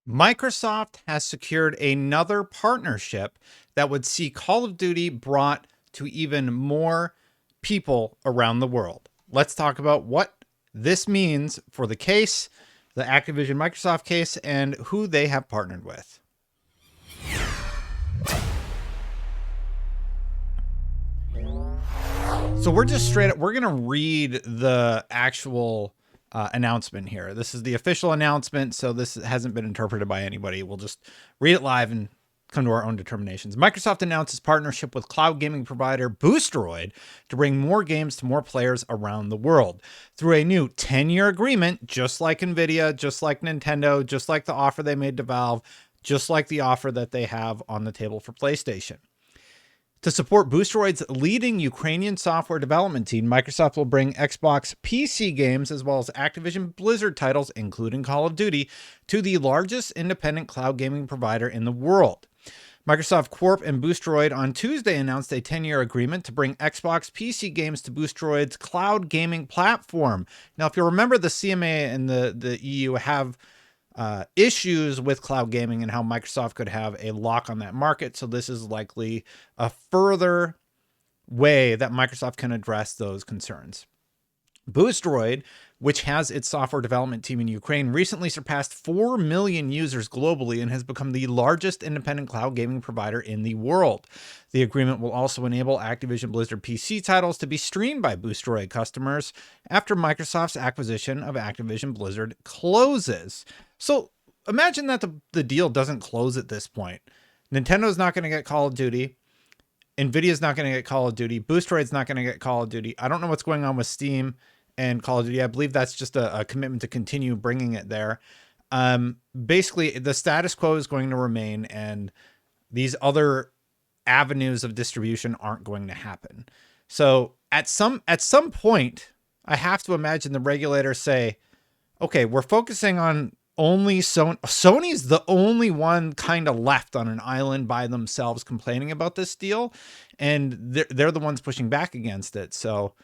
Microsoft has secured another partnership that would see Call of Duty brought to even more people around the world. Let's talk about what this means for the case, the Activision Microsoft case, and who they have partnered with. So we're just straight up, we're going to read the actual announcement here. This is the official announcement, so this hasn't been interpreted by anybody. We'll just read it live and come to our own determinations. Microsoft announces partnership with cloud gaming provider Boosteroid to bring more games to more players around the world through a new 10-year agreement, just like Nvidia, just like Nintendo, just like the offer they made to Valve, just like the offer that they have on the table for PlayStation. To support Boosteroid's leading Ukrainian software development team, Microsoft will bring Xbox PC games as well as Activision Blizzard titles, including Call of Duty, to the largest independent cloud gaming provider in the world. Microsoft Corp and Boosteroid on Tuesday announced a 10-year agreement to bring Xbox PC games to Boosteroid's cloud gaming platform. Now, if you remember, the CMA and the EU have issues with cloud gaming and how Microsoft could have a lock on that market. So this is likely a further way that Microsoft can address those concerns. Boosteroid, which has its software development team in Ukraine, recently surpassed 4 million users globally and has become the largest independent cloud gaming provider in the world. The agreement will also enable Activision Blizzard PC titles to be streamed by Boosteroid customers after Microsoft's acquisition of Activision Blizzard closes. So imagine that the deal doesn't close at this point. Nintendo's not going to get Call of Duty. Nvidia's not going to get Call of Duty. Boosteroid's not going to get Call of Duty. I don't know what's going on with Steam and Call of Duty. I believe that's just a commitment to continue bringing it there. Basically, the status quo is going to remain, and these other avenues of distribution aren't going to happen. So at some point, I have to imagine the regulators say, okay, we're focusing on only Sony. Sony's the only one kind of left on an island by themselves complaining about this deal, and they're the ones pushing back against it. So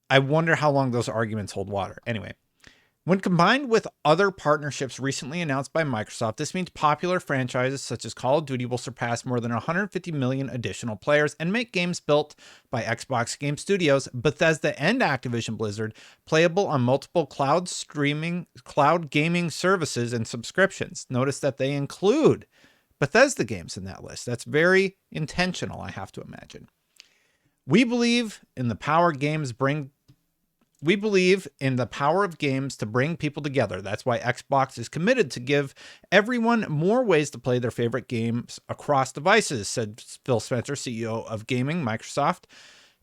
I wonder how long those arguments hold water. Anyway, when combined with other partnerships recently announced by Microsoft, this means popular franchises such as Call of Duty will surpass more than 150 million additional players and make games built by Xbox Game Studios, Bethesda, and Activision Blizzard playable on multiple cloud gaming services and subscriptions. Notice that they include Bethesda games in that list. That's very intentional, I have to imagine. We believe in the power of games to bring people together. That's why Xbox is committed to give everyone more ways to play their favorite games across devices, said Phil Spencer, CEO of Gaming, Microsoft.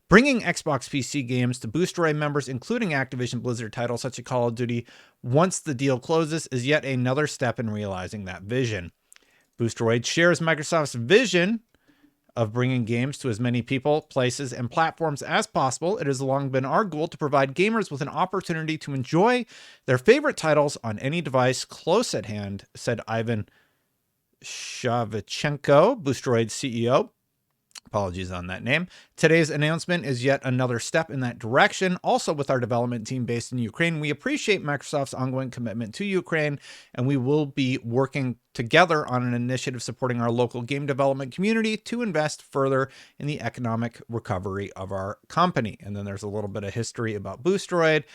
Bringing Xbox PC games to Boosteroid members, including Activision Blizzard titles such as Call of Duty, once the deal closes, is yet another step in realizing that vision. Boosteroid shares Microsoft's vision of bringing games to as many people, places, and platforms as possible. It has long been our goal to provide gamers with an opportunity to enjoy their favorite titles on any device close at hand, said Ivan Shavchenko, Boosteroid's CEO. Apologies on that name. Today's announcement is yet another step in that direction. Also, with our development team based in Ukraine, we appreciate Microsoft's ongoing commitment to Ukraine, and we will be working together on an initiative supporting our local game development community to invest further in the economic recovery of our company. And then there's a little bit of history about Boosteroid.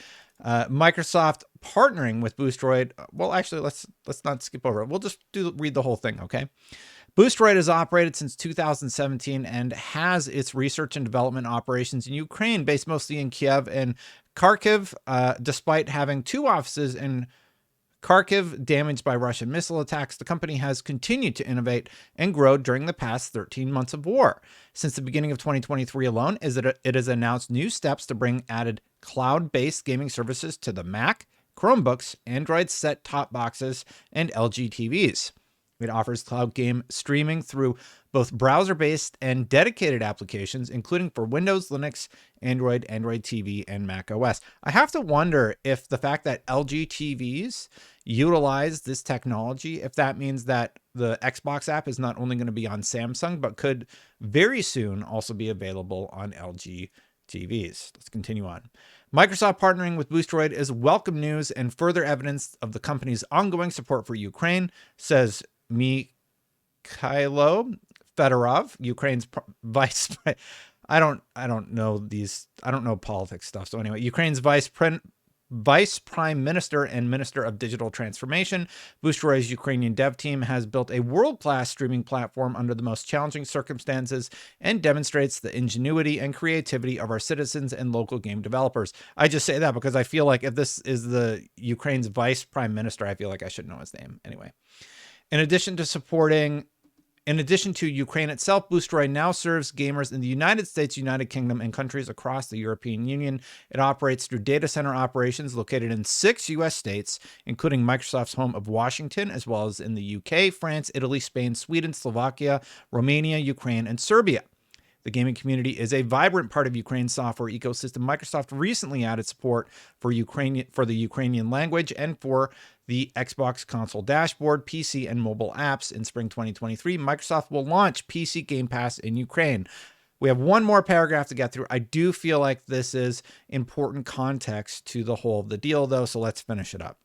Microsoft partnering with Boosteroid. Well, actually, let's not skip over it. We'll just read the whole thing, okay? Boosteroid has operated since 2017 and has its research and development operations in Ukraine, based mostly in Kiev and Kharkiv, despite having two offices in Kharkiv damaged by Russian missile attacks. The company has continued to innovate and grow during the past 13 months of war. Since the beginning of 2023 alone, it has announced new steps to bring added cloud-based gaming services to the Mac, Chromebooks, Android set-top boxes, and LG TVs. It offers cloud game streaming through both browser-based and dedicated applications, including for Windows, Linux, Android, Android TV, and Mac OS. I have to wonder if the fact that LG TVs utilize this technology, if that means that the Xbox app is not only going to be on Samsung, but could very soon also be available on LG TVs. Let's continue on. Microsoft partnering with Boosteroid is welcome news and further evidence of the company's ongoing support for Ukraine, says Mikhailo Fedorov, Ukraine's vice. I don't know these. I don't know politics stuff. So anyway, Ukraine's vice prime minister and minister of digital transformation. Boosteroid's Ukrainian dev team has built a world-class streaming platform under the most challenging circumstances and demonstrates the ingenuity and creativity of our citizens and local game developers. I just say that because I feel like if this is the Ukraine's vice prime minister, I feel like I should know his name. Anyway, in addition to Ukraine itself, Boosteroid now serves gamers in the United States, United Kingdom, and countries across the European Union. It operates through data center operations located in 6 U.S. states, including Microsoft's home of Washington, as well as in the UK, France, Italy, Spain, Sweden, Slovakia, Romania, Ukraine, and Serbia. The gaming community is a vibrant part of Ukraine's software ecosystem. Microsoft recently added support for the Ukrainian language and for the Xbox console dashboard, PC, and mobile apps in spring 2023. Microsoft will launch PC Game Pass in Ukraine. We have one more paragraph to get through. I do feel like this is important context to the whole of the deal, though, so let's finish it up.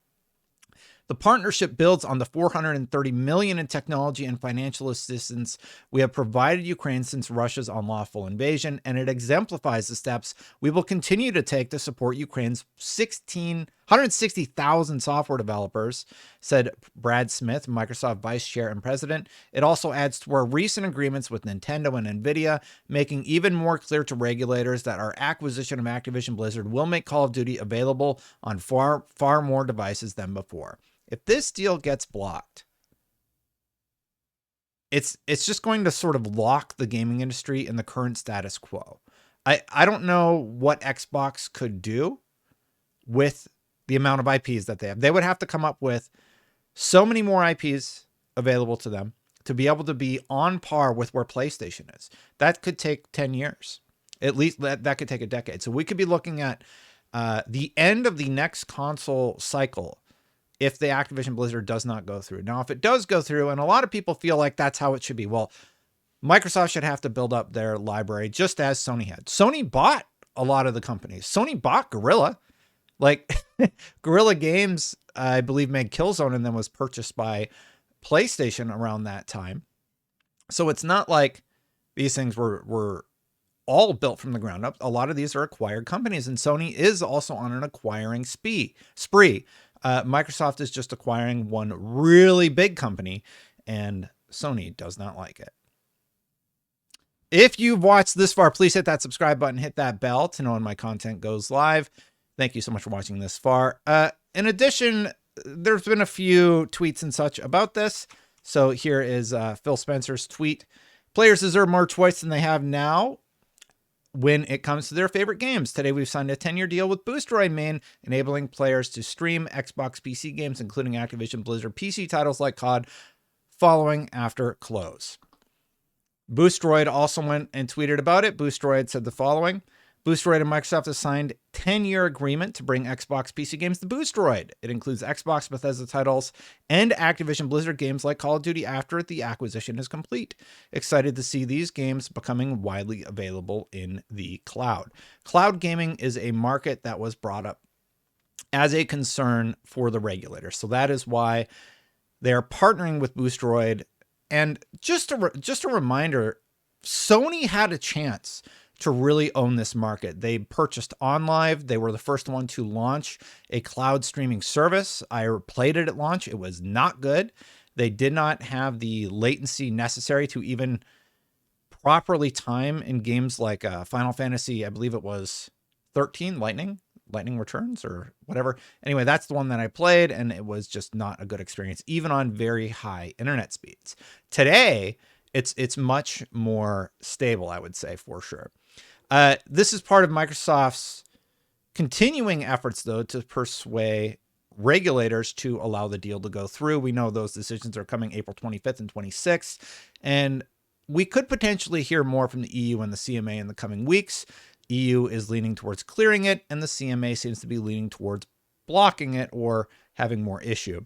The partnership builds on the $430 million in technology and financial assistance we have provided Ukraine since Russia's unlawful invasion, and it exemplifies the steps we will continue to take to support Ukraine's 160,000 software developers, said Brad Smith, Microsoft Vice Chair and President. It also adds to our recent agreements with Nintendo and Nvidia, making even more clear to regulators that our acquisition of Activision Blizzard will make Call of Duty available on far more devices than before. If this deal gets blocked, it's just going to sort of lock the gaming industry in the current status quo. I don't know what Xbox could do with the amount of IPs that they have. They would have to come up with so many more IPs available to them to be able to be on par with where PlayStation is. That could take 10 years. At least that could take a decade. So we could be looking at the end of the next console cycle if the Activision Blizzard does not go through. Now, if it does go through, and a lot of people feel like that's how it should be, well, Microsoft should have to build up their library just as Sony had. Sony bought a lot of the companies. Sony bought Guerrilla. Like, Guerrilla Games, I believe, made Killzone and then was purchased by PlayStation around that time. So it's not like these things were all built from the ground up. A lot of these are acquired companies, and Sony is also on an acquiring spree. Microsoft is just acquiring one really big company, and Sony does not like it. If you've watched this far, please hit that subscribe button, hit that bell to know when my content goes live. Thank you so much for watching this far. In addition, there's been a few tweets and such about this. So here is Phil Spencer's tweet. Players deserve more choice than they have now when it comes to their favorite games. Today, we've signed a 10-year deal with Boosteroid Main, enabling players to stream Xbox PC games, including Activision Blizzard PC titles like COD, following after close. Boosteroid also went and tweeted about it. Boosteroid said the following. Boosteroid and Microsoft have signed a 10-year agreement to bring Xbox PC games to Boosteroid. It includes Xbox Bethesda titles and Activision Blizzard games like Call of Duty after the acquisition is complete. Excited to see these games becoming widely available in the cloud. Cloud gaming is a market that was brought up as a concern for the regulators. So that is why they're partnering with Boosteroid. And just a reminder, Sony had a chance to really own this market. They purchased OnLive. They were the first one to launch a cloud streaming service. I played it at launch. It was not good. They did not have the latency necessary to even properly time in games like Final Fantasy, I believe it was 13, Lightning Returns or whatever. Anyway, that's the one that I played, and it was just not a good experience, even on very high internet speeds. Today, it's much more stable, I would say, for sure. This is part of Microsoft's continuing efforts, though, to persuade regulators to allow the deal to go through. We know those decisions are coming April 25th and 26th, and we could potentially hear more from the EU and the CMA in the coming weeks. EU is leaning towards clearing it, and the CMA seems to be leaning towards blocking it or having more issue.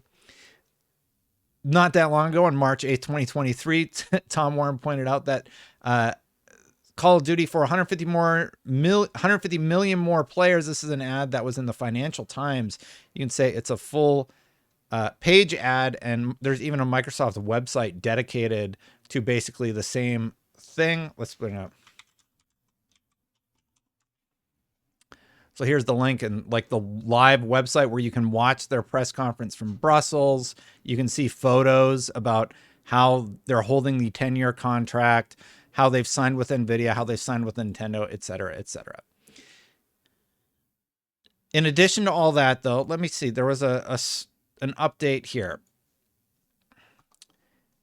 Not that long ago, on March 8th, 2023, Tom Warren pointed out that Call of Duty for 150 million more players. This is an ad that was in the Financial Times. You can say it's a full page ad, and there's even a Microsoft website dedicated to basically the same thing. Let's put it up. So here's the link and like the live website where you can watch their press conference from Brussels. You can see photos about how they're holding the 10-year contract, how they've signed with Nvidia, how they've signed with Nintendo, et cetera, et cetera. In addition to all that, though, let me see. There was an update here.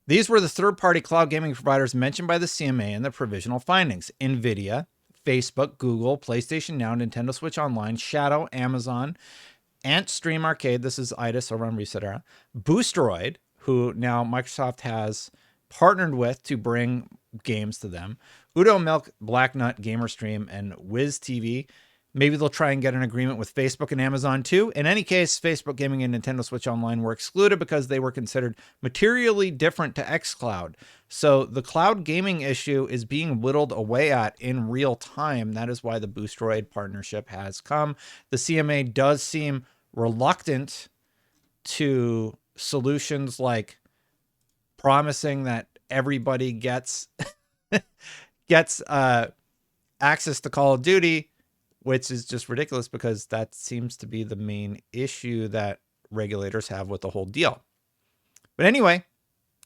These were the third-party cloud gaming providers mentioned by the CMA in the provisional findings: Nvidia, Facebook, Google, PlayStation Now, Nintendo Switch Online, Shadow, Amazon, Ant Stream Arcade. This is IDIS over on Reset Era. Boosteroid, who now Microsoft has partnered with to bring games to them. Udo Milk, Black Nut, GamerStream, and Wiz TV. Maybe they'll try and get an agreement with Facebook and Amazon too. In any case, Facebook Gaming and Nintendo Switch Online were excluded because they were considered materially different to xCloud. So the cloud gaming issue is being whittled away at in real time. That is why the Boosteroid partnership has come. The CMA does seem reluctant to solutions like promising that everybody gets access to Call of Duty, which is just ridiculous because that seems to be the main issue that regulators have with the whole deal. But anyway,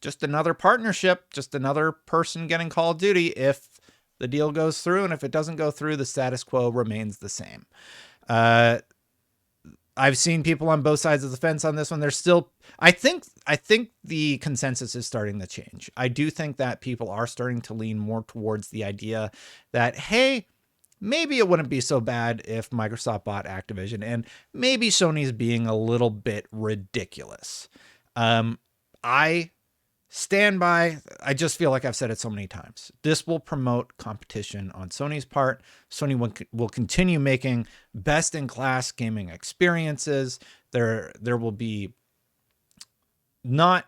just another partnership, just another person getting Call of Duty if the deal goes through. And if it doesn't go through, the status quo remains the same. I've seen people on both sides of the fence on this one. There's still, I think the consensus is starting to change. I do think that people are starting to lean more towards the idea that, hey, maybe it wouldn't be so bad if Microsoft bought Activision, and maybe Sony's being a little bit ridiculous. I stand by, I just feel like I've said it so many times. This will promote competition on Sony's part. Sony will continue making best-in-class gaming experiences. There will be not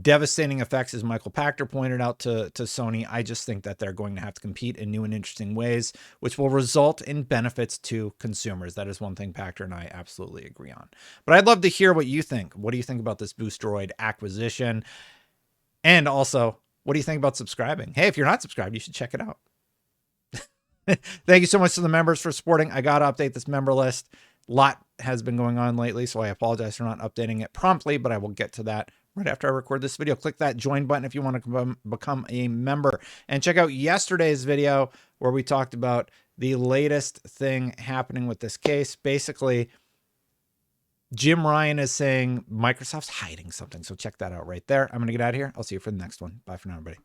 devastating effects, as Michael Pachter pointed out to Sony. I just think that they're going to have to compete in new and interesting ways, which will result in benefits to consumers. That is one thing Pachter and I absolutely agree on. But I'd love to hear what you think. What do you think about this Boosteroid acquisition? And also, what do you think about subscribing? Hey, if you're not subscribed, you should check it out. Thank you so much to the members for supporting. I got to update this member list. A lot has been going on lately, so I apologize for not updating it promptly, but I will get to that right after I record this video. Click that join button if you want to become a member. And check out yesterday's video where we talked about the latest thing happening with this case. Basically, Jim Ryan is saying Microsoft's hiding something. So check that out right there. I'm going to get out of here. I'll see you for the next one. Bye for now, everybody.